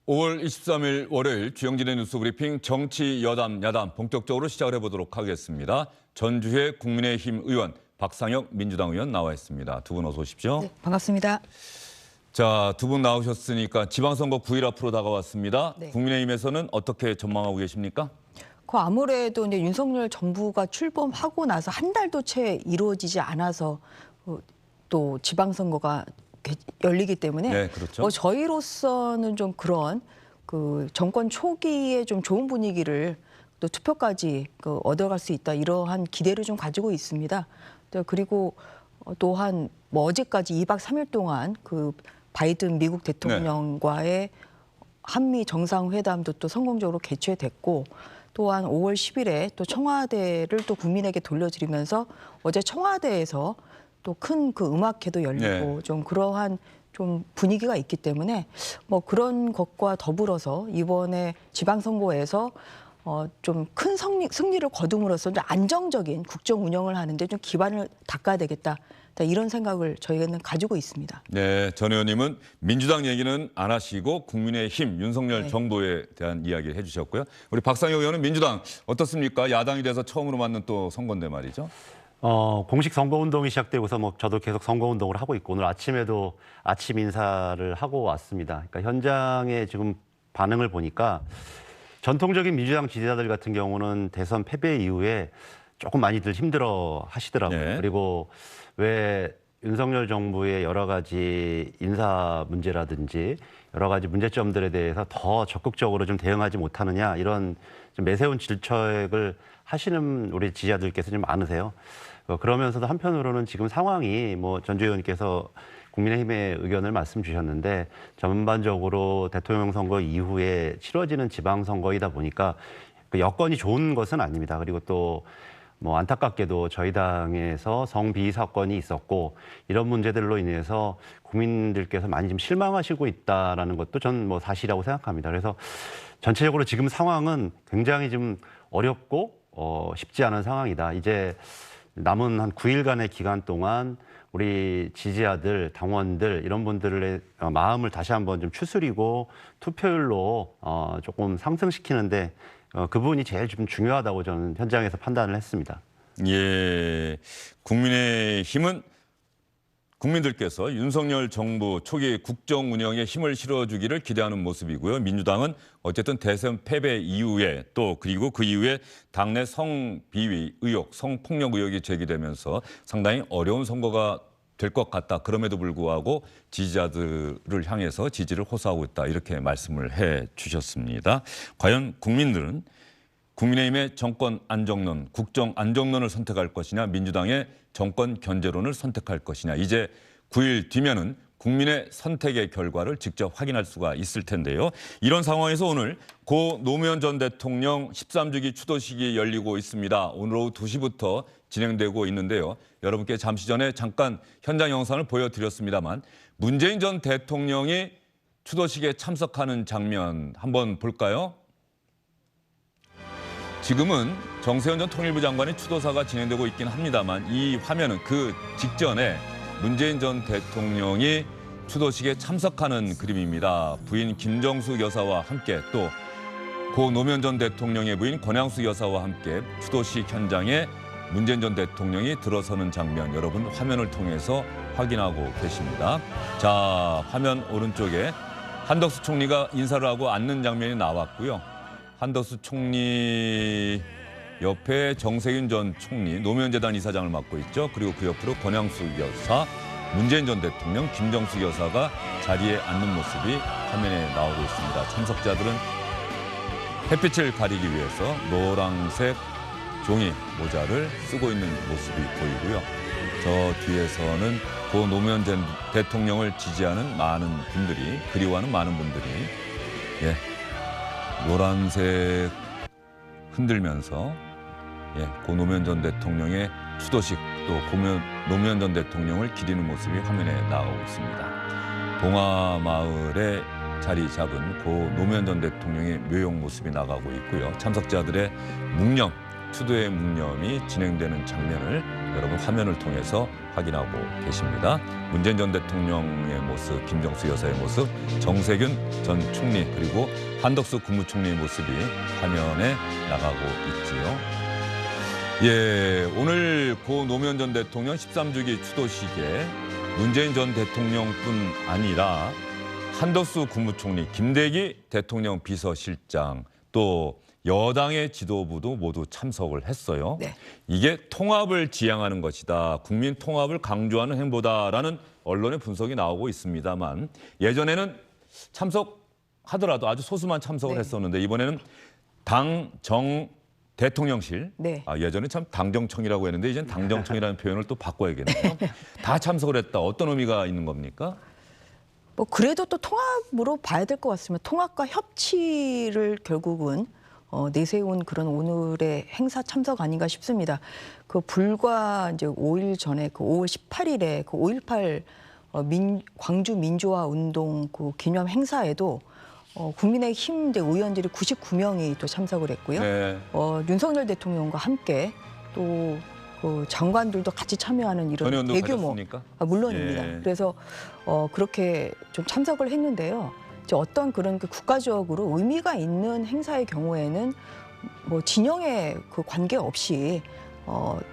5월 23일 월요일 주영진의 뉴스 브리핑 정치 여담 야담 본격적으로 시작을 해보도록 하겠습니다. 전주의 국민의힘 의원 박상혁 민주당 의원 나와 있습니다. 두 분 어서 오십시오. 네, 반갑습니다. 자, 두 분 나오셨으니까 지방선거 9일 앞으로 다가왔습니다. 네. 국민의힘에서는 어떻게 전망하고 계십니까? 아무래도 이제 윤석열 정부가 출범하고 나서 한 달도 채 이루어지지 않아서 또 지방선거가 열리기 때문에 네, 그렇죠. 저희로서는 좀 그런 그 정권 초기에 좀 좋은 분위기를 또 투표까지 얻어갈 수 있다 이러한 기대를 좀 가지고 있습니다. 그리고 또한 뭐 어제까지 2박 3일 동안 그 바이든 미국 대통령과의 한미 정상회담도 또 성공적으로 개최됐고 또한 5월 10일에 또 청와대를 또 국민에게 돌려드리면서 어제 청와대에서 또 큰 그 음악회도 열리고 좀 그러한 좀 분위기가 있기 때문에 뭐 그런 것과 더불어서 이번에 지방선거에서 좀 큰 승리를 거둠으로써 좀 안정적인 국정 운영을 하는데 좀 기반을 닦아야 되겠다. 이런 생각을 저희는 가지고 있습니다. 네, 전 의원님은 민주당 얘기는 안 하시고 국민의힘 윤석열 정부에 대한 이야기 해주셨고요. 우리 박상혁 의원은 민주당 어떻습니까? 야당이 돼서 처음으로 맞는 또 선거인데 말이죠. 공식 선거운동이 시작되고서 뭐 저도 계속 선거운동을 하고 있고 오늘 아침에도 아침 인사를 하고 왔습니다. 그러니까 현장의 지금 반응을 보니까 전통적인 민주당 지지자들 같은 경우는 대선 패배 이후에 조금 많이들 힘들어 하시더라고요. 네. 그리고 왜 윤석열 정부의 여러 가지 인사 문제라든지 여러 가지 문제점들에 대해서 더 적극적으로 좀 대응하지 못하느냐 이런 좀 매세운 질책을 하시는 우리 지지자들께서 좀 많으세요. 그러면서도 한편으로는 지금 상황이 뭐 전주 의원께서 국민의힘의 의견을 말씀 주셨는데 전반적으로 대통령 선거 이후에 치러지는 지방선거이다 보니까 그 여건이 좋은 것은 아닙니다. 그리고 또 뭐 안타깝게도 저희 당에서 성비위 사건이 있었고 이런 문제들로 인해서 국민들께서 많이 좀 실망하시고 있다라는 것도 전 뭐 사실이라고 생각합니다. 그래서 전체적으로 지금 상황은 굉장히 좀 어렵고 쉽지 않은 상황이다. 이제 남은 한 9일간의 기간 동안 우리 지지자들, 당원들 이런 분들의 마음을 다시 한번 좀 추스리고 투표율로 조금 상승시키는데 그 부분이 제일 좀 중요하다고 저는 현장에서 판단을 했습니다. 예, 국민의힘은 국민들께서 윤석열 정부 초기 국정 운영에 힘을 실어주기를 기대하는 모습이고요. 민주당은 어쨌든 대선 패배 이후에 또 그리고 그 이후에 당내 성비위 의혹, 성폭력 의혹이 제기되면서 상당히 어려운 선거가 될 것 같다. 그럼에도 불구하고 지지자들을 향해서 지지를 호소하고 있다. 이렇게 말씀을 해 주셨습니다. 과연 국민들은 국민의힘의 정권 안정론, 국정 안정론을 선택할 것이냐, 민주당의 정권 견제론을 선택할 것이냐. 이제 9일 뒤면은 국민의 선택의 결과를 직접 확인할 수가 있을 텐데요. 이런 상황에서 오늘 고 노무현 전 대통령 13주기 추도식이 열리고 있습니다. 오늘 오후 2시부터 진행되고 있는데요. 여러분께 잠시 전에 잠깐 현장 영상을 보여드렸습니다만 문재인 전 대통령이 추도식에 참석하는 장면 한번 볼까요? 지금은 정세현 전 통일부 장관의 추도사가 진행되고 있긴 합니다만 이 화면은 그 직전에 문재인 전 대통령이 추도식에 참석하는 그림입니다. 부인 김정숙 여사와 함께 또 고 노무현 전 대통령의 부인 권양숙 여사와 함께 추도식 현장에 문재인 전 대통령이 들어서는 장면 여러분 화면을 통해서 확인하고 계십니다. 자, 화면 오른쪽에 한덕수 총리가 인사를 하고 앉는 장면이 나왔고요. 한덕수 총리 옆에 정세균 전 총리, 노무현재단 이사장을 맡고 있죠. 그리고 그 옆으로 권양숙 여사, 문재인 전 대통령, 김정숙 여사가 자리에 앉는 모습이 화면에 나오고 있습니다. 참석자들은 햇빛을 가리기 위해서 노란색 종이 모자를 쓰고 있는 모습이 보이고요. 저 뒤에서는 고 노무현 전 대통령을 지지하는 많은 분들이, 그리워하는 많은 분들이 노란색 흔들면서 고 노무현 전 대통령의 추도식 또 노무현 전 대통령을 기리는 모습이 화면에 나오고 있습니다. 봉화마을에 자리 잡은 고 노무현 전 대통령의 묘용 모습이 나가고 있고요. 참석자들의 묵념 추도의 묵념이 진행되는 장면을 여러분 화면을 통해서 확인하고 계십니다. 문재인 전 대통령의 모습, 김정수 여사의 모습, 정세균 전 총리 그리고 한덕수 국무총리의 모습이 화면에 나가고 있지요. 예, 오늘 고 노무현 전 대통령 13주기 추도식에 문재인 전 대통령뿐 아니라 한덕수 국무총리, 김대기 대통령 비서실장, 또 여당의 지도부도 모두 참석을 했어요. 네. 이게 통합을 지향하는 것이다. 국민 통합을 강조하는 행보다라는 언론의 분석이 나오고 있습니다만 예전에는 참석하더라도 아주 소수만 참석을 네. 했었는데 이번에는 당정 대통령실, 네. 예전에 참 당정청이라고 했는데 이제는 당정청이라는 표현을 또 바꿔야겠네요. 다 참석을 했다. 어떤 의미가 있는 겁니까? 뭐 그래도 또 통합으로 봐야 될 것 같습니다. 통합과 협치를 결국은 내세운 그런 오늘의 행사 참석 아닌가 싶습니다. 그 불과 이제 5일 전에 그 5월 18일에 그 5.18 광주 민주화 운동 그 기념 행사에도 국민의힘 이제 의원들이 99명이 또 참석을 했고요. 네. 윤석열 대통령과 함께 또 그 장관들도 같이 참여하는 이런 전의원도 대규모 가졌습니까? 물론입니다. 예. 그래서 그렇게 좀 참석을 했는데요. 이제 어떤 그런 그 국가적으로 의미가 있는 행사의 경우에는 뭐 진영의 그 관계 없이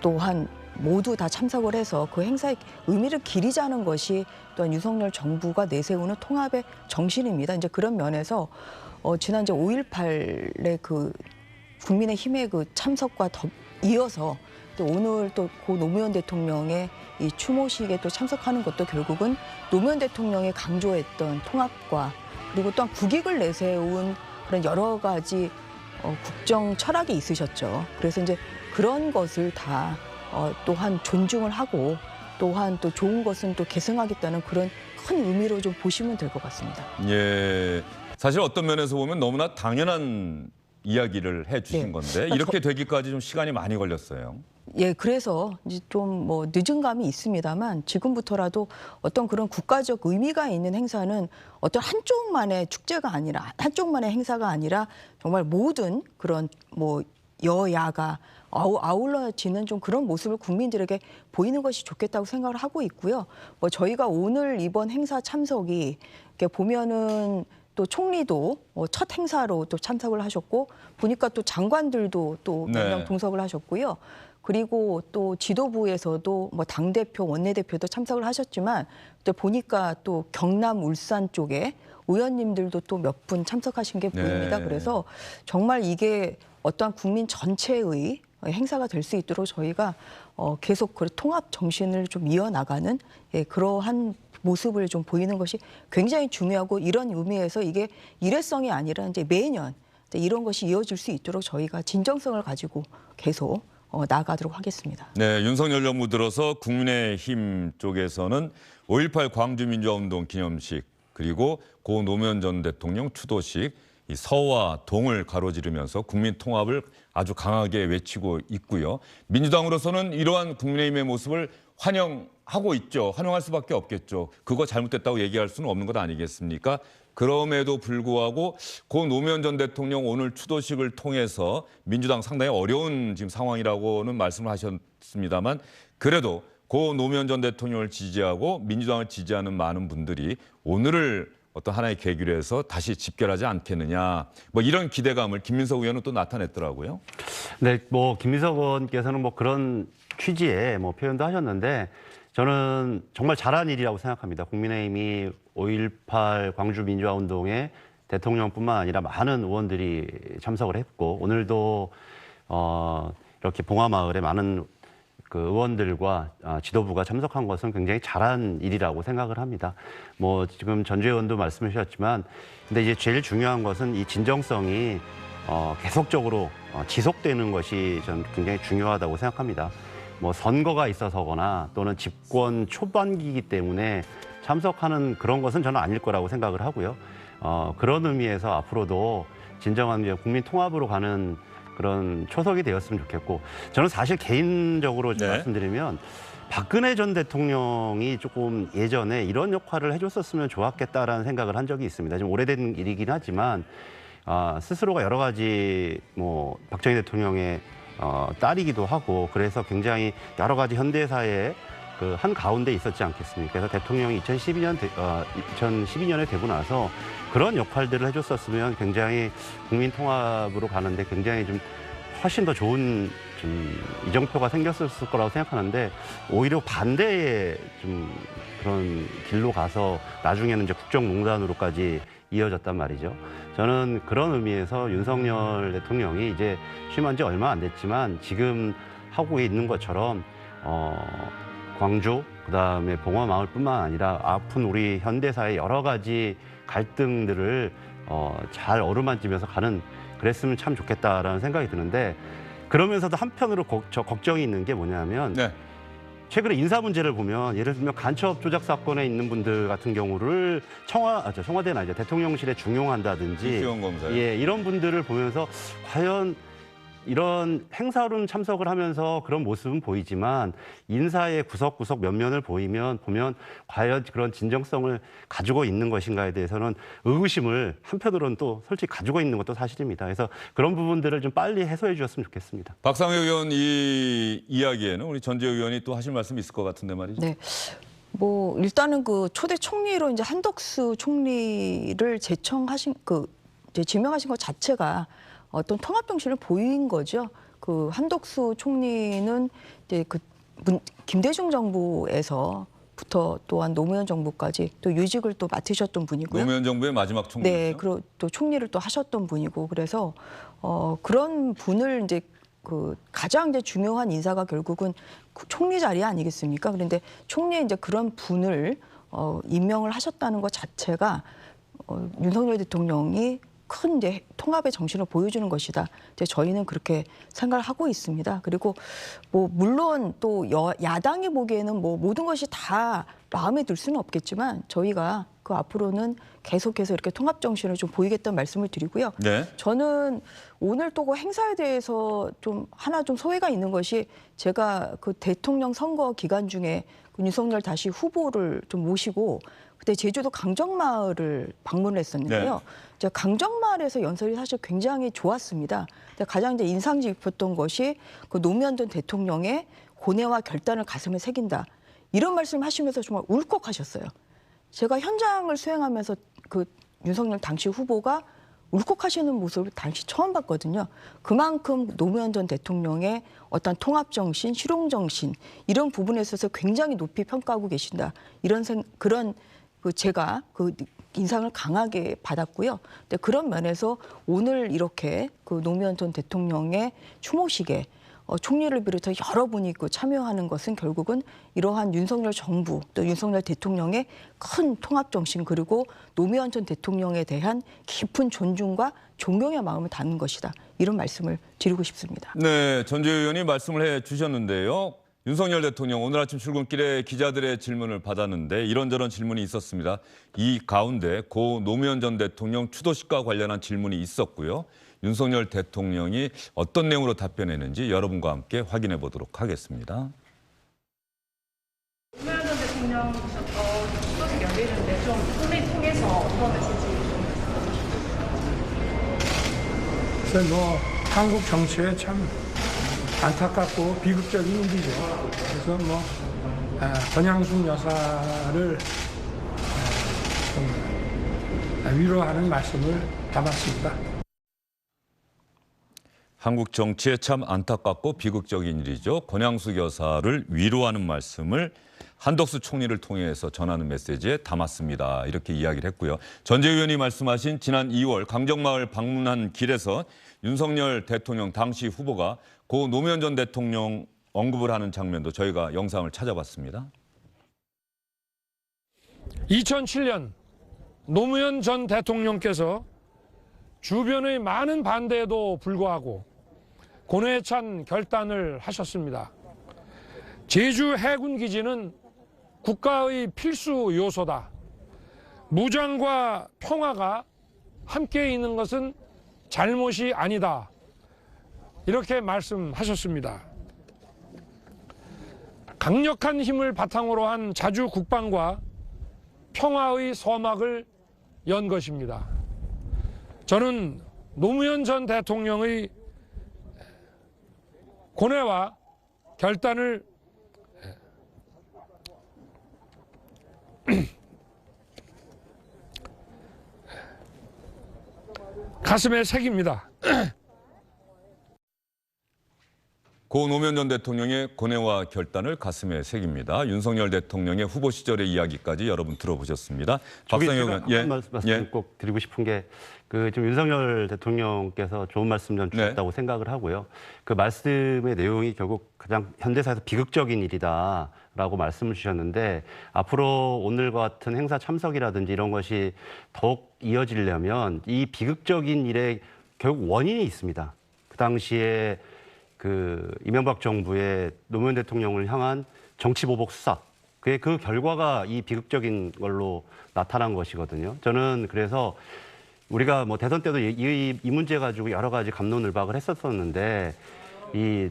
또한 모두 다 참석을 해서 그 행사의 의미를 기리자는 것이 또한 윤석열 정부가 내세우는 통합의 정신입니다. 이제 그런 면에서 지난 이제 5.18의 그 국민의힘의 그 참석과 이어서 또 오늘 또 고 노무현 대통령의 이 추모식에 또 참석하는 것도 결국은 노무현 대통령이 강조했던 통합과 그리고 또한 국익을 내세운 그런 여러 가지 국정 철학이 있으셨죠. 그래서 이제 그런 것을 다 또한 존중을 하고 또한 또 좋은 것은 또 계승하겠다는 그런 큰 의미로 좀 보시면 될 것 같습니다. 예, 사실 어떤 면에서 보면 너무나 당연한 이야기를 해주신 네. 건데 이렇게 되기까지 좀 시간이 많이 걸렸어요. 예, 그래서 이제 좀 뭐 늦은 감이 있습니다만 지금부터라도 어떤 그런 국가적 의미가 있는 행사는 어떤 한쪽만의 축제가 아니라 한쪽만의 행사가 아니라 정말 모든 그런 뭐 여야가 아울러지는 좀 그런 모습을 국민들에게 보이는 것이 좋겠다고 생각을 하고 있고요. 뭐 저희가 오늘 이번 행사 참석이 이렇게 보면은 또 총리도 첫 행사로 또 참석을 하셨고 보니까 또 장관들도 또 몇 명 네. 동석을 하셨고요. 그리고 또 지도부에서도 뭐 당대표, 원내대표도 참석을 하셨지만 또 보니까 또 경남, 울산 쪽에 의원님들도 또 몇 분 참석하신 게 보입니다. 네. 그래서 정말 이게 어떠한 국민 전체의 행사가 될 수 있도록 저희가 계속 그 통합 정신을 좀 이어나가는 그러한 모습을 좀 보이는 것이 굉장히 중요하고 이런 의미에서 이게 일회성이 아니라 이제 매년 이런 것이 이어질 수 있도록 저희가 진정성을 가지고 계속 나아가도록 하겠습니다. 네, 윤석열 정부 들어서 국민의힘 쪽에서는 5.18 광주민주화운동 기념식 그리고 고 노무현 전 대통령 추도식 이 서와 동을 가로지르면서 국민 통합을 아주 강하게 외치고 있고요. 민주당으로서는 이러한 국민의힘의 모습을 환영하고 있죠. 환영할 수밖에 없겠죠. 그거 잘못됐다고 얘기할 수는 없는 것 아니겠습니까? 그럼에도 불구하고 고 노무현 전 대통령 오늘 추도식을 통해서 민주당 상당히 어려운 지금 상황이라고는 말씀을 하셨습니다만 그래도 고 노무현 전 대통령을 지지하고 민주당을 지지하는 많은 분들이 오늘을 어떤 하나의 계기로 해서 다시 집결하지 않겠느냐. 뭐 이런 기대감을 김민석 의원은 또 나타냈더라고요. 네, 뭐 김민석 의원께서는 뭐 그런 취지의 뭐 표현도 하셨는데 저는 정말 잘한 일이라고 생각합니다. 국민의힘이 5.18 광주민주화운동에 대통령뿐만 아니라 많은 의원들이 참석을 했고 오늘도 이렇게 봉화마을에 많은 그 의원들과 지도부가 참석한 것은 굉장히 잘한 일이라고 생각을 합니다. 뭐 지금 전주 의원도 말씀해 주셨지만 근데 이제 제일 중요한 것은 이 진정성이 계속적으로 지속되는 것이 저는 굉장히 중요하다고 생각합니다. 뭐 선거가 있어서거나 또는 집권 초반기이기 때문에 참석하는 그런 것은 저는 아닐 거라고 생각을 하고요. 그런 의미에서 앞으로도 진정한 국민 통합으로 가는 그런 초석이 되었으면 좋겠고 저는 사실 개인적으로 좀 네. 말씀드리면 박근혜 전 대통령이 조금 예전에 이런 역할을 해줬었으면 좋았겠다라는 생각을 한 적이 있습니다. 좀 오래된 일이긴 하지만 스스로가 여러 가지 뭐 박정희 대통령의 딸이기도 하고 그래서 굉장히 여러 가지 현대사의 그 한 가운데 있었지 않겠습니까? 그래서 대통령이 2012년에 되고 나서 그런 역할들을 해줬었으면 굉장히 국민 통합으로 가는데 굉장히 좀 훨씬 더 좋은 좀 이정표가 생겼을 거라고 생각하는데 오히려 반대의 좀 그런 길로 가서 나중에는 이제 국정농단으로까지 이어졌단 말이죠. 저는 그런 의미에서 윤석열 대통령이 이제 취임한 지 얼마 안 됐지만 지금 하고 있는 것처럼 광주, 그다음에 봉화마을뿐만 아니라 아픈 우리 현대사의 여러 가지 갈등들을 잘 어루만지면서 가는 그랬으면 참 좋겠다라는 생각이 드는데 그러면서도 한편으로 걱정이 있는 게 뭐냐면 네. 최근에 인사 문제를 보면 예를 들면 간첩 조작 사건에 있는 분들 같은 경우를 청와대는 아니죠. 대통령실에 중용한다든지 이수영 검사요. 예, 이런 분들을 보면서 과연 이런 행사로는 참석을 하면서 그런 모습은 보이지만 인사의 구석구석 면면을 보면 과연 그런 진정성을 가지고 있는 것인가에 대해서는 의구심을 한편으로는 또 솔직히 가지고 있는 것도 사실입니다. 그래서 그런 부분들을 좀 빨리 해소해 주셨으면 좋겠습니다. 박상회 의원 이 이야기에는 우리 전재호 의원이 또 하실 말씀이 있을 것 같은데 말이죠. 네. 뭐 일단은 그 초대 총리로 이제 한덕수 총리를 이제 지명하신 것 자체가 어떤 통합 정신을 보인 거죠. 그 한덕수 총리는 이제 김대중 정부에서부터 또한 노무현 정부까지 또 유직을 또 맡으셨던 분이고요. 노무현 정부의 마지막 총리죠. 네, 그리고 또 총리를 또 하셨던 분이고 그래서 그런 분을 이제 그 가장 이제 중요한 인사가 결국은 총리 자리 아니겠습니까? 그런데 총리의 이제 그런 분을 임명을 하셨다는 것 자체가 윤석열 대통령이 큰 이제 통합의 정신을 보여주는 것이다. 이제 저희는 그렇게 생각을 하고 있습니다. 그리고 뭐 물론 또 야당이 보기에는 뭐 모든 것이 다 마음에 들 수는 없겠지만 저희가 그 앞으로는 계속해서 이렇게 통합 정신을 좀 보이겠다는 말씀을 드리고요. 네. 저는 오늘 또 그 행사에 대해서 좀 소회가 있는 것이 제가 그 대통령 선거 기간 중에 그 윤석열 다시 후보를 좀 모시고 그때 제주도 강정마을을 방문을 했었는데요. 네. 강정마을에서 연설이 사실 굉장히 좋았습니다. 가장 이제 인상 깊었던 것이 그 노무현 전 대통령의 고뇌와 결단을 가슴에 새긴다. 이런 말씀하시면서 정말 울컥하셨어요. 제가 현장을 수행하면서 그 윤석열 당시 후보가 울컥하시는 모습을 당시 처음 봤거든요. 그만큼 노무현 전 대통령의 어떤 통합정신, 실용정신 이런 부분에 있어서 굉장히 높이 평가하고 계신다. 그런 제가 그 인상을 강하게 받았고요. 근데 그런 면에서 오늘 이렇게 그 노무현 전 대통령의 추모식에 총리를 비롯해 여러분이 참여하는 것은 결국은 이러한 윤석열 정부 또 윤석열 대통령의 큰 통합 정신 그리고 노무현 전 대통령에 대한 깊은 존중과 존경의 마음을 담은 것이다. 이런 말씀을 드리고 싶습니다. 네, 전재호 의원이 말씀을 해 주셨는데요. 윤석열 대통령 오늘 아침 출근길에 기자들의 질문을 받았는데 이런저런 질문이 있었습니다. 이 가운데 고 노무현 전 대통령 추도식과 관련한 질문이 있었고요. 윤석열 대통령이 어떤 내용으로 답변했는지 여러분과 함께 확인해 보도록 하겠습니다. 노무현 전 대통령 추도식 열리는데 좀 손을 통해서 어떤 메시지 좀 그래서 뭐 한국 정치에 참 안타깝고 비극적인 일이죠. 그래서 뭐 권양숙 여사를 좀 위로하는 말씀을 담았습니다. 한국 정치에 참 안타깝고 비극적인 일이죠. 권양숙 여사를 위로하는 말씀을 한덕수 총리를 통해서 전하는 메시지에 담았습니다. 이렇게 이야기를 했고요. 전재호 의원이 말씀하신 지난 2월 강정마을 방문한 길에서 윤석열 대통령 당시 후보가 고 노무현 전 대통령 언급을 하는 장면도 저희가 영상을 찾아봤습니다. 2007년 노무현 전 대통령께서 주변의 많은 반대에도 불구하고 고뇌에 찬 결단을 하셨습니다. 제주 해군 기지는 국가의 필수 요소다. 무장과 평화가 함께 있는 것은 잘못이 아니다. 이렇게 말씀하셨습니다. 강력한 힘을 바탕으로 한 자주 국방과 평화의 서막을 연 것입니다. 저는 노무현 전 대통령의 고뇌와 결단을 가슴에 새깁니다. 고 노무현 전 대통령의 고뇌와 결단을 가슴에 새깁니다. 윤석열 대통령의 후보 시절의 이야기까지 여러분 들어보셨습니다. 박상영 의원, 한 말씀 꼭 드리고 싶은 게 지금 윤석열 대통령께서 좋은 말씀 좀 주셨다고 생각을 하고요. 그 말씀의 내용이 결국 가장 현대사에서 비극적인 일이다라고 말씀을 주셨는데 앞으로 오늘과 같은 행사 참석이라든지 이런 것이 더욱 이어지려면 이 비극적인 일에 결국 원인이 있습니다. 그 당시에 이명박 정부의 노무현 대통령을 향한 정치보복 수사. 그 결과가 이 비극적인 걸로 나타난 것이거든요. 저는 그래서 우리가 뭐 대선 때도 이 문제 가지고 여러 가지 갑론을박을 했었었는데 이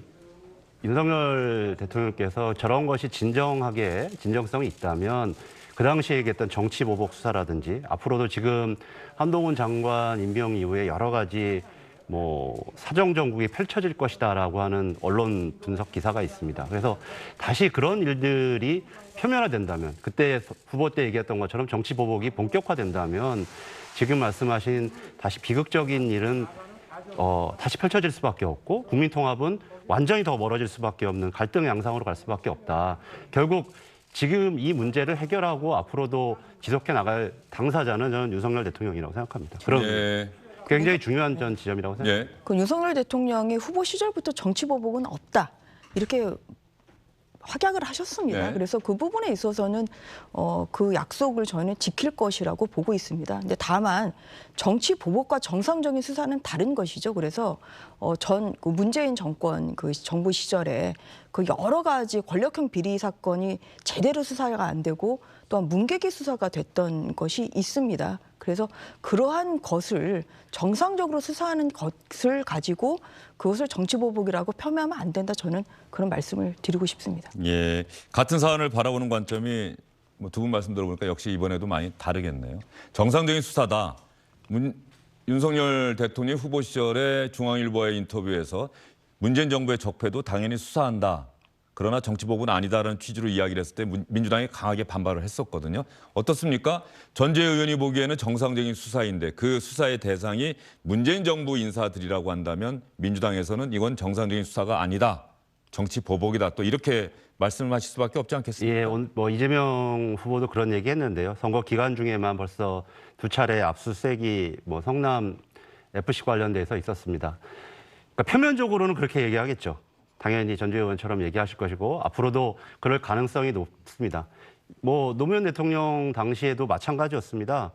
윤석열 대통령께서 저런 것이 진정성이 있다면 그 당시에 얘기했던 정치보복 수사라든지 앞으로도 지금 한동훈 장관 임명 이후에 여러 가지 사정 정국이 펼쳐질 것이다라고 하는 언론 분석 기사가 있습니다. 그래서 다시 그런 일들이 표면화된다면 그때 후보 때 얘기했던 것처럼 정치 보복이 본격화된다면 지금 말씀하신 다시 비극적인 일은 다시 펼쳐질 수밖에 없고 국민 통합은 완전히 더 멀어질 수밖에 없는 갈등 양상으로 갈 수밖에 없다. 결국 지금 이 문제를 해결하고 앞으로도 지속해 나갈 당사자는 저는 윤석열 대통령이라고 생각합니다. 그런 굉장히 중요한 전 지점이라고 생각합니다. 그 윤석열 대통령이 후보 시절부터 정치 보복은 없다 이렇게 확약을 하셨습니다. 그래서 그 부분에 있어서는 그 약속을 저는 지킬 것이라고 보고 있습니다. 근데 다만 정치 보복과 정상적인 수사는 다른 것이죠. 그래서 그 문재인 정권 그 정부 시절에 그 여러 가지 권력형 비리 사건이 제대로 수사가 안 되고 또한 문개기 수사가 됐던 것이 있습니다. 그래서 그러한 것을 정상적으로 수사하는 것을 가지고 그것을 정치보복이라고 폄훼하면 안 된다. 저는 그런 말씀을 드리고 싶습니다. 예, 같은 사안을 바라보는 관점이 두 분 말씀 들어보니까 역시 이번에도 많이 다르겠네요. 정상적인 수사다. 윤석열 대통령 후보 시절에 중앙일보의 인터뷰에서 문재인 정부의 적폐도 당연히 수사한다. 그러나 정치보복은 아니다라는 취지로 이야기를 했을 때 민주당이 강하게 반발을 했었거든요. 어떻습니까? 전재 의원이 보기에는 정상적인 수사인데 그 수사의 대상이 문재인 정부 인사들이라고 한다면 민주당에서는 이건 정상적인 수사가 아니다. 정치보복이다. 또 이렇게 말씀을 하실 수밖에 없지 않겠습니까? 예, 이재명 후보도 그런 얘기 했는데요. 선거 기간 중에만 벌써 2차례 압수수색이 성남 FC 관련돼서 있었습니다. 그러니까 표면적으로는 그렇게 얘기하겠죠. 당연히 전재 의원처럼 얘기하실 것이고 앞으로도 그럴 가능성이 높습니다. 노무현 대통령 당시에도 마찬가지였습니다.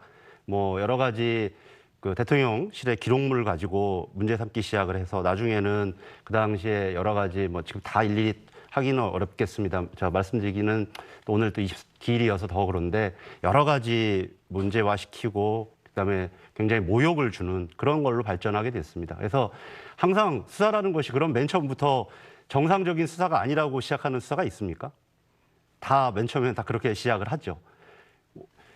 여러 가지 그 대통령실의 기록물을 가지고 문제 삼기 시작을 해서 나중에는 그 당시에 여러 가지 지금 다 일일이 하기는 어렵겠습니다. 제가 말씀드리기는 또 오늘 또 기일이어서 더 그런데 여러 가지 문제화시키고 그다음에 굉장히 모욕을 주는 그런 걸로 발전하게 됐습니다. 그래서 항상 수사라는 것이 그럼 맨 처음부터 정상적인 수사가 아니라고 시작하는 수사가 있습니까? 다 맨 처음에는 다 그렇게 시작을 하죠.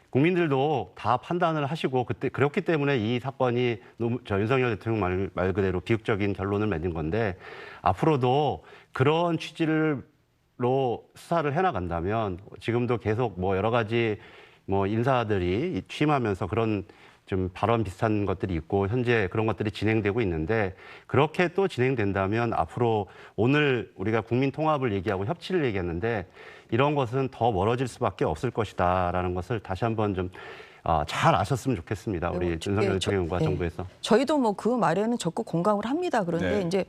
국민들도 다 판단을 하시고 그렇기 때문에 이 사건이 윤석열 대통령 말 그대로 비극적인 결론을 맺은 건데 앞으로도 그런 취지로 수사를 해나간다면 지금도 계속 여러 가지 인사들이 취임하면서 그런 좀 발언 비슷한 것들이 있고 현재 그런 것들이 진행되고 있는데 그렇게 또 진행된다면 앞으로 오늘 우리가 국민 통합을 얘기하고 협치를 얘기했는데 이런 것은 더 멀어질 수밖에 없을 것이다라는 것을 다시 한번 좀 잘 아셨으면 좋겠습니다. 우리 윤석열 대통령과 정부에서. 저희도 그 말에는 적극 공감을 합니다. 그런데 이제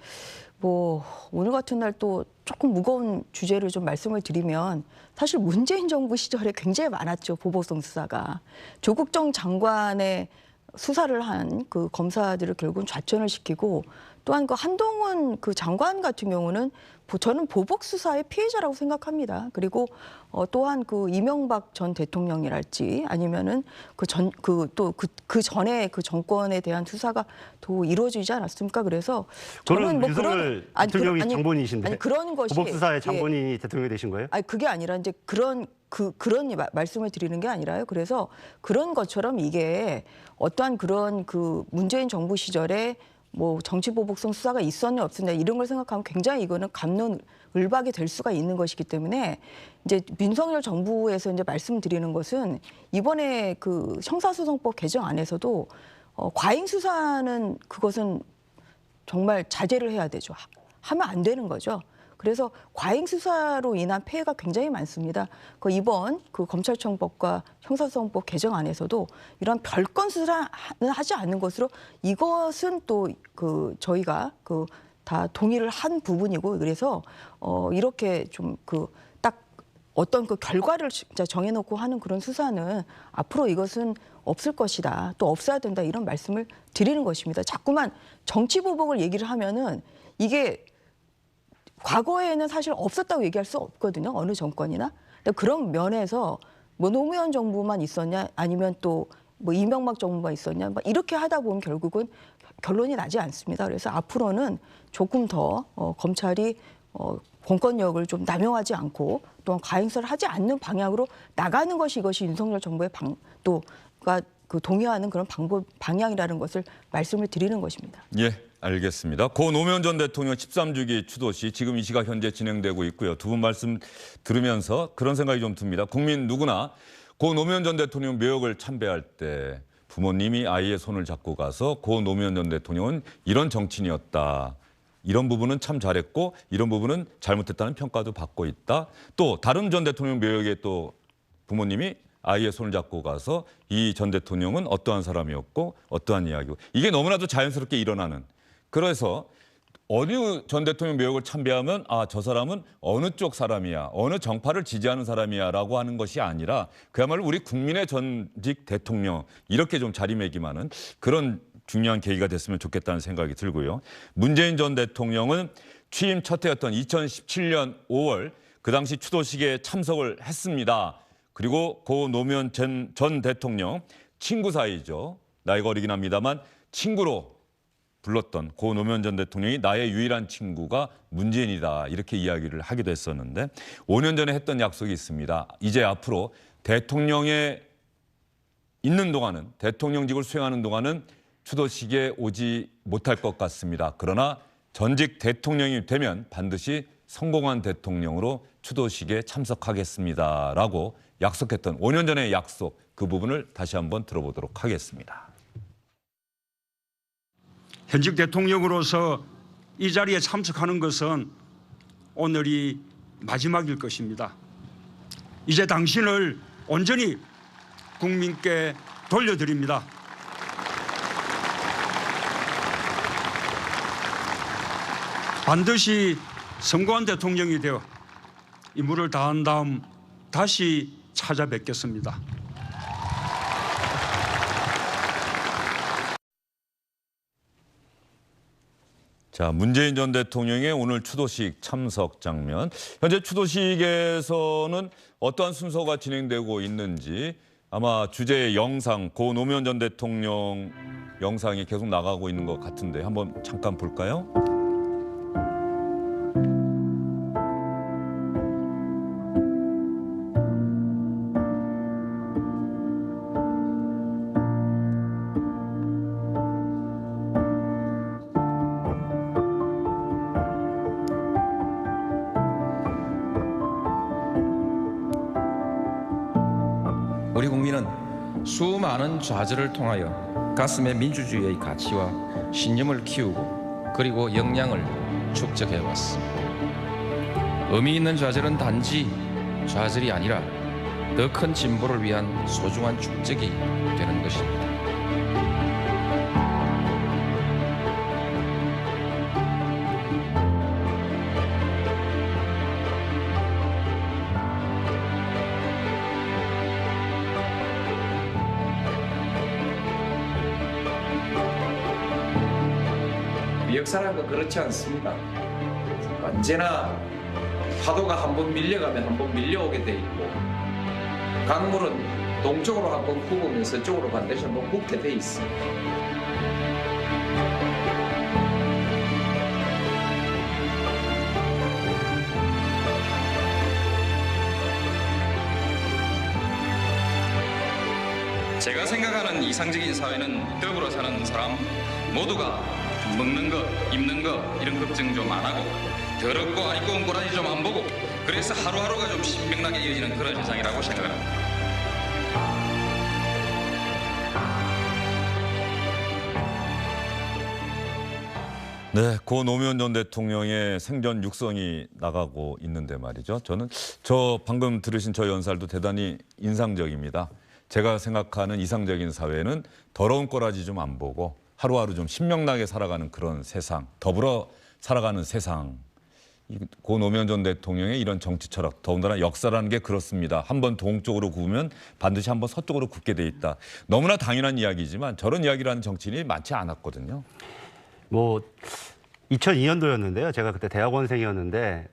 오늘 같은 날 또 조금 무거운 주제를 좀 말씀을 드리면 사실 문재인 정부 시절에 굉장히 많았죠. 보복성 수사가. 조국정 장관의 수사를 한 그 검사들을 결국은 좌천을 시키고 또한 그 한동훈 그 장관 같은 경우는 저는 보복 수사의 피해자라고 생각합니다. 그리고 또한 그 이명박 전 대통령이랄지 아니면은 그 전에 그 정권에 대한 수사가 더 이루어지지 않았습니까? 그래서 저는 윤석열 대통령이 장본인이신데 그런 것이 보복 수사의 장본인이 대통령이 되신 거예요? 그게 아니라 이제 그런 말씀을 드리는 게 아니라요. 그래서 그런 것처럼 이게 어떠한 그런 그 문재인 정부 시절에 뭐 정치보복성 수사가 있었냐 없었냐 이런 걸 생각하면 굉장히 이거는 갑론을박이 될 수가 있는 것이기 때문에 이제 윤석열 정부에서 이제 말씀드리는 것은 이번에 그 형사소송법 개정안에서도 과잉 수사는 그것은 정말 자제를 해야 되죠. 하면 안 되는 거죠. 그래서 과잉 수사로 인한 폐해가 굉장히 많습니다. 그 이번 그 검찰청법과 형사소송법 개정안에서도 이런 별건 수사는 하지 않는 것으로 이것은 또 그 저희가 그 다 동의를 한 부분이고 그래서 이렇게 좀 그 딱 어떤 그 결과를 진짜 정해놓고 하는 그런 수사는 앞으로 이것은 없을 것이다. 또 없어야 된다. 이런 말씀을 드리는 것입니다. 자꾸만 정치보복을 얘기를 하면은 이게 과거에는 사실 없었다고 얘기할 수 없거든요. 어느 정권이나. 근데 그런 면에서 뭐 노무현 정부만 있었냐 아니면 또 뭐 이명박 정부가 있었냐 막 이렇게 하다 보면 결국은 결론이 나지 않습니다. 그래서 앞으로는 조금 더 검찰이 공권력을 좀 남용하지 않고 또한 과잉수사를 하지 않는 방향으로 나가는 것이 이것이 윤석열 정부의 또가 그 동의하는 그런 방향이라는 것을 말씀을 드리는 것입니다. 예, 알겠습니다. 고 노무현 전 대통령 13주기 추도시 지금 이 시각 현재 진행되고 있고요. 두 분 말씀 들으면서 그런 생각이 좀 듭니다. 국민 누구나 고 노무현 전 대통령 묘역을 참배할 때 부모님이 아이의 손을 잡고 가서 고 노무현 전 대통령은 이런 정치인이었다. 이런 부분은 참 잘했고 이런 부분은 잘못했다는 평가도 받고 있다. 또 다른 전 대통령 묘역에 또 부모님이 아이의 손을 잡고 가서 이 전 대통령은 어떠한 사람이었고 어떠한 이야기고 이게 너무나도 자연스럽게 일어나는 그래서 어느 전 대통령 묘역을 참배하면 아, 저 사람은 어느 쪽 사람이야 어느 정파를 지지하는 사람이야 라고 하는 것이 아니라 그야말로 우리 국민의 전직 대통령 이렇게 좀 자리매김하는 그런 중요한 계기가 됐으면 좋겠다는 생각이 들고요. 문재인 전 대통령은 취임 첫 해였던 2017년 5월 그 당시 추도식에 참석을 했습니다. 그리고 고 노무현 전 대통령 친구 사이죠. 나이가 어리긴 합니다만 친구로 불렀던 고 노무현 전 대통령이 나의 유일한 친구가 문재인이다 이렇게 이야기를 하기도 했었는데 5년 전에 했던 약속이 있습니다. 이제 앞으로 대통령에 있는 동안은 대통령직을 수행하는 동안은 추도식에 오지 못할 것 같습니다. 그러나 전직 대통령이 되면 반드시 성공한 대통령으로 추도식에 참석하겠습니다라고 약속했던 5년 전의 약속 그 부분을 다시 한번 들어보도록 하겠습니다. 현직 대통령으로서 이 자리에 참석하는 것은 오늘이 마지막일 것입니다. 이제 당신을 온전히 국민께 돌려드립니다. 반드시 성공한 대통령이 되어 임무를 다한 다음 다시 찾아뵙겠습니다. 자, 문재인 전 대통령의 오늘 추도식 참석 장면. 현재 추도식에서는 어떠한 순서가 진행되고 있는지 아마 주제의 영상, 고 노무현 전 대통령 영상이 계속 나가고 있는 것 같은데 한번 잠깐 볼까요? 우리 국민은 수많은 좌절을 통하여 가슴에 민주주의의 가치와 신념을 키우고 그리고 역량을 축적해 왔습니다. 의미 있는 좌절은 단지 좌절이 아니라 더 큰 진보를 위한 소중한 축적이 되는 것입니다. 역사라는 건 그렇지 않습니다. 언제나 파도가 한번 밀려가면 한번 밀려오게 돼 있고 강물은 동쪽으로 한번 굽으면 서쪽으로 반드시 한번 굽게 돼 있습니다. 제가 생각하는 이상적인 사회는 더불어 사는 사람 모두가 먹는 거, 입는 거 이런 걱정 좀 안 하고 더럽고 아이고 온 꼬라지 좀 안 보고 그래서 하루하루가 좀 신명나게 이어지는 그런 세상이라고 생각을 합니다. 네, 고 노무현 전 대통령의 생전 육성이 나가고 있는데 말이죠. 저 방금 들으신 저 연설도 대단히 인상적입니다. 제가 생각하는 이상적인 사회는 더러운 꼬라지 좀 안 보고 하루하루 좀 신명나게 살아가는 그런 세상, 더불어 살아가는 세상. 고 노무현 전 대통령의 이런 정치 철학, 더군다나 역사라는 게 그렇습니다. 한번 동쪽으로 굽으면 반드시 한번 서쪽으로 굽게 돼 있다. 너무나 당연한 이야기지만 저런 이야기를 하는 정치인이 많지 않았거든요. 뭐 2002년도였는데요. 제가 그때 대학원생이었는데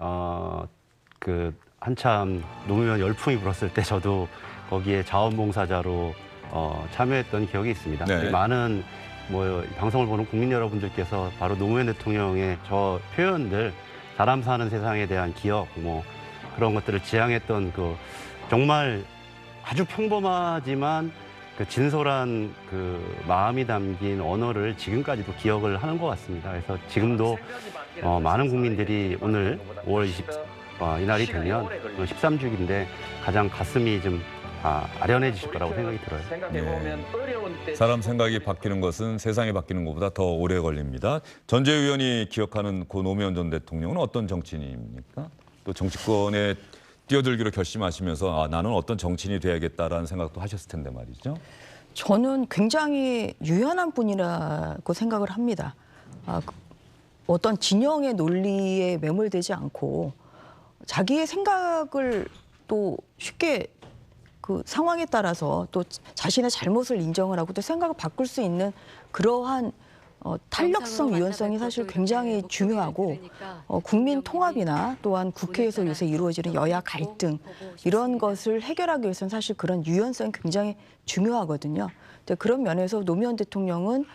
그 한참 노무현 열풍이 불었을 때 저도 거기에 자원봉사자로 참여했던 기억이 있습니다. 네. 많은 뭐 방송을 보는 국민 여러분들께서 바로 노무현 대통령의 저 표현들, 사람 사는 세상에 대한 기억, 뭐 그런 것들을 지향했던 그 정말 아주 평범하지만 그 진솔한 그 마음이 담긴 언어를 지금까지도 기억을 하는 것 같습니다. 그래서 지금도 많은 국민들이 오늘 5월 20 이날이 되면 13주기인데 가장 가슴이 좀 아련해지실 거라고 생각이 들어요. 네. 사람 생각이 바뀌는 것은 세상이 바뀌는 것보다 더 오래 걸립니다. 전재희 의원이 기억하는 고 노무현 전 대통령은 어떤 정치인입니까? 또 정치권에 뛰어들기로 결심하시면서 나는 어떤 정치인이 돼야겠다라는 생각도 하셨을 텐데 말이죠. 저는 굉장히 유연한 분이라고 생각을 합니다. 어떤 진영의 논리에 매몰되지 않고 자기의 생각을 또 쉽게 그 상황에 따라서 또 자신의 잘못을 인정을 하고 또 생각을 바꿀 수 있는 그러한 탄력성, 유연성이 사실 굉장히 중요하고 국민 통합이나 또한 국회에서 요새 이루어지는 여야 갈등 이런 것을 해결하기 위해서는 사실 그런 유연성이 굉장히 중요하거든요. 근데 그런 면에서 노무현 대통령은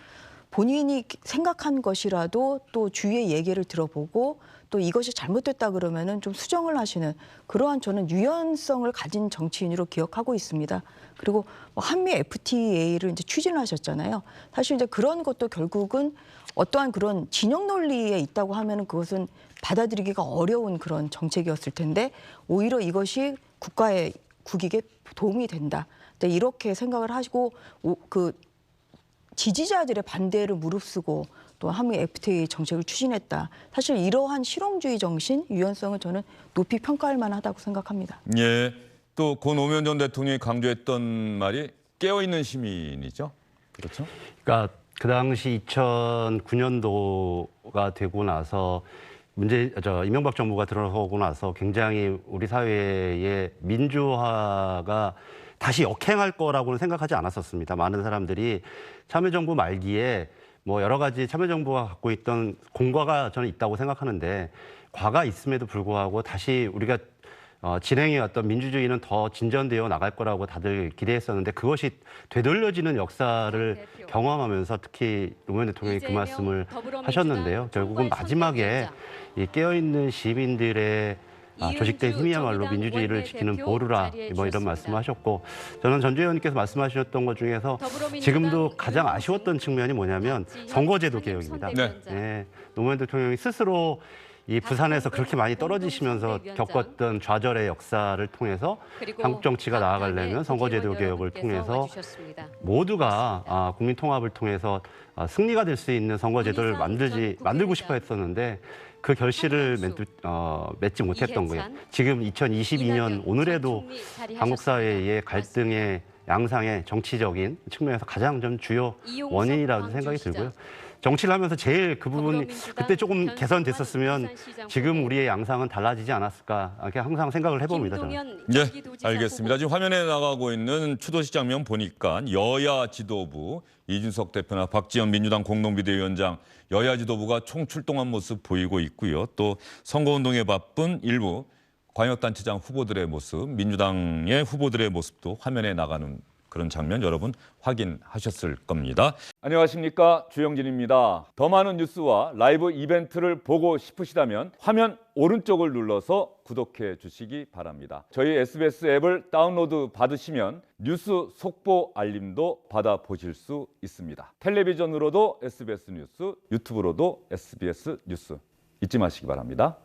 본인이 생각한 것이라도 또 주위의 얘기를 들어보고 또 이것이 잘못됐다 그러면은 좀 수정을 하시는 그러한 저는 유연성을 가진 정치인으로 기억하고 있습니다. 그리고 한미 FTA를 이제 추진하셨잖아요. 사실 이제 그런 것도 결국은 어떠한 그런 진영 논리에 있다고 하면은 그것은 받아들이기가 어려운 그런 정책이었을 텐데 오히려 이것이 국가의 국익에 도움이 된다. 이렇게 생각을 하시고 그 지지자들의 반대를 무릅쓰고 또 한미 FTA 정책을 추진했다. 사실 이러한 실용주의 정신, 유연성을 저는 높이 평가할 만하다고 생각합니다. 예, 또 고 노무현 전 대통령이 강조했던 말이 깨어있는 시민이죠. 그렇죠? 그러니까 그 당시 2009년도가 되고 나서 이명박 정부가 들어서고 나서 굉장히 우리 사회의 민주화가 다시 역행할 거라고는 생각하지 않았었습니다. 많은 사람들이 참여정부 말기에 뭐 여러 가지 참여정부가 갖고 있던 공과가 저는 있다고 생각하는데 과가 있음에도 불구하고 다시 우리가 진행해왔던 민주주의는 더 진전되어 나갈 거라고 다들 기대했었는데 그것이 되돌려지는 역사를 경험하면서 특히 노무현 대통령이 그 말씀을 하셨는데요. 결국은 마지막에 이 깨어있는 시민들의 조직된 힘이야말로 민주주의를 지키는 보루라 뭐 이런 말씀을 하셨고 저는 전주희 의원님께서 말씀하셨던 것 중에서 지금도 가장 아쉬웠던 측면이 뭐냐면 선거제도 개혁입니다. 네. 노무현 대통령이 스스로 이 부산에서 그렇게 많이 떨어지시면서 겪었던 좌절의 역사를 통해서 한국 정치가 나아가려면 선거제도 개혁을 통해서 모두가 국민 통합을 통해서 승리가 될 수 있는 선거제도를 만들고 싶어 했었는데 그 결실을 맺지 못했던 거예요. 지금 2022년 오늘에도 한국 사회의 갈등의 양상의 정치적인 측면에서 가장 좀 주요 원인이라고 생각이 들고요. 정치를 하면서 제일 그 부분 그때 조금 개선됐었으면 지금 우리의 양상은 달라지지 않았을까 이렇게 항상 생각을 해봅니다. 저는. 네, 알겠습니다. 지금 화면에 나가고 있는 추도식 장면 보니까 여야 지도부 이준석 대표나 박지원 민주당 공동비대위원장 여야 지도부가 총출동한 모습 보이고 있고요. 또 선거운동에 바쁜 일부 광역단체장 후보들의 모습, 민주당의 후보들의 모습도 화면에 나가는 그런 장면 여러분 확인하셨을 겁니다. 안녕하십니까, 주영진입니다. 더 많은 뉴스와 라이브 이벤트를 보고 싶으시다면 화면 오른쪽을 눌러서 구독해 주시기 바랍니다. 저희 SBS 앱을 다운로드 받으시면 뉴스 속보 알림도 받아보실 수 있습니다. 텔레비전으로도 SBS 뉴스, 유튜브로도 SBS 뉴스 잊지 마시기 바랍니다.